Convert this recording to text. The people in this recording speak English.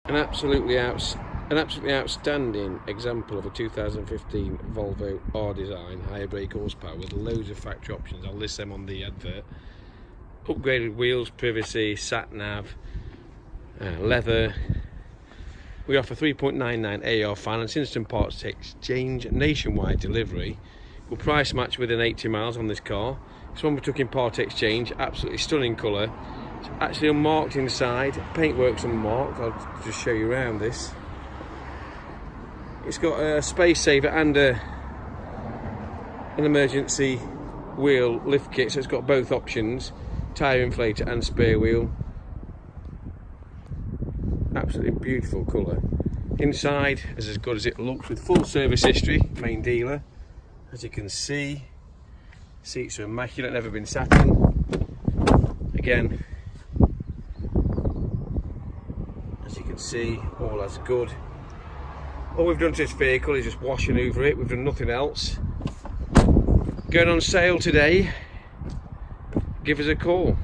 An absolutely outstanding example of a 2015 Volvo R design, higher brake horsepower with loads of factory options. I'll list them on the advert. Upgraded wheels, privacy, sat nav, leather. We offer 3.99 AR finance, instant parts exchange, nationwide delivery. We'll price match within 80 miles on this car. This one we took in part exchange, absolutely stunning colour. It's actually unmarked inside, paintwork's unmarked. I'll just show you around this. It's got a space saver and an emergency wheel lift kit, so it's got both options, tyre inflator and spare wheel. Absolutely beautiful colour. Inside is as good as it looks, with full service history, main dealer. As you can see, seats are immaculate, never been sat in. Again, as you can see, all as good. All we've done to this vehicle is just wash and hoover it. We've done nothing else. Going on sale today. Give us a call.